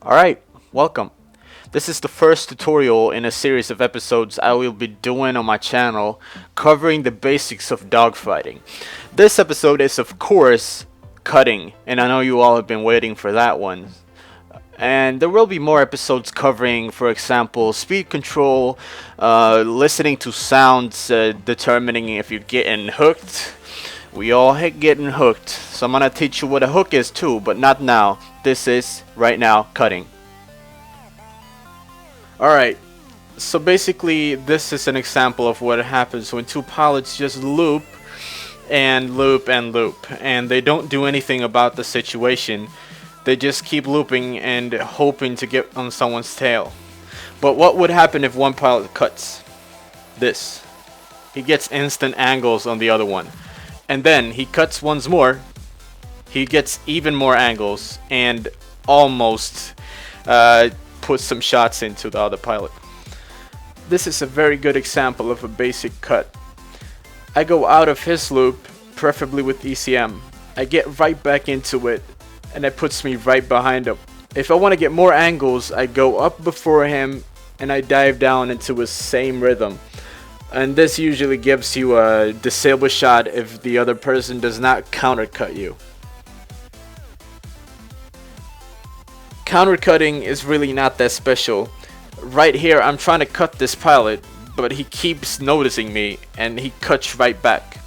Alright, welcome. This is the first tutorial in a series of episodes I will be doing on my channel covering the basics of dogfighting. This episode is of course cutting, and I know you all have been waiting for that one. And there will be more episodes covering, for example, speed control, listening to sounds, determining if you're getting hooked. We all hate getting hooked, so I'm gonna teach you what a hook is too, but not now. This is, right now, cutting. Alright, so basically this is an example of what happens when two pilots just loop and loop and loop, and they don't do anything about the situation. They just keep looping and hoping to get on someone's tail. But what would happen if one pilot cuts? This. He gets instant angles on the other one. And then he cuts once more. He gets even more angles and almost puts some shots into the other pilot. This is a very good example of a basic cut. I go out of his loop, preferably with ECM. I get right back into it, and it puts me right behind him. If I want to get more angles, I go up before him and I dive down into his same rhythm. And this usually gives you a disable shot if the other person does not countercut you. Countercutting is really not that special. Right here I'm trying to cut this pilot, but he keeps noticing me and he cuts right back.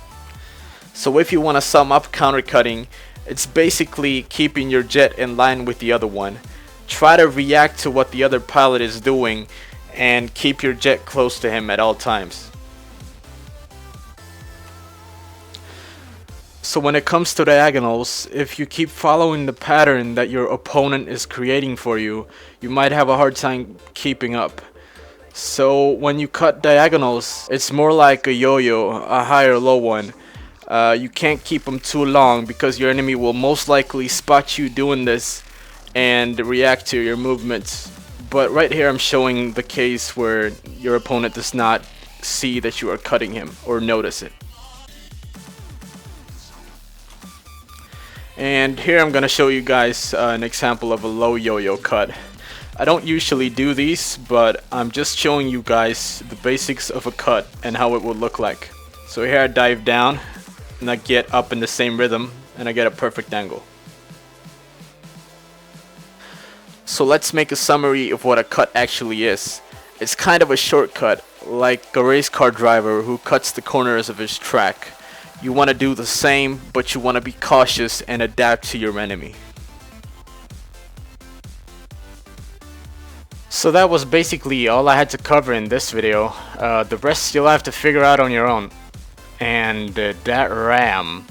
So if you want to sum up countercutting, it's basically keeping your jet in line with the other one. Try to react to what the other pilot is doing and keep your jet close to him at all times. So when it comes to diagonals, if you keep following the pattern that your opponent is creating for you, you might have a hard time keeping up. So when you cut diagonals, it's more like a yo-yo, a high or low one. You can't keep them too long because your enemy will most likely spot you doing this and react to your movements. But right here I'm showing the case where your opponent does not see that you are cutting him or notice it. And here I'm gonna show you guys an example of a low yo-yo cut. I don't usually do these, but I'm just showing you guys the basics of a cut and how it would look like. So here I dive down and I get up in the same rhythm and I get a perfect angle. So let's make a summary of what a cut actually is. It's kind of a shortcut, like a race car driver who cuts the corners of his track. You want to do the same, but you want to be cautious and adapt to your enemy. So that was basically all I had to cover in this video. The rest you'll have to figure out on your own. And that RAM.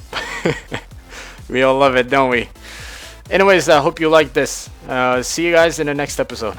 We all love it, don't we? Anyways, I hope you like this. See you guys in the next episode.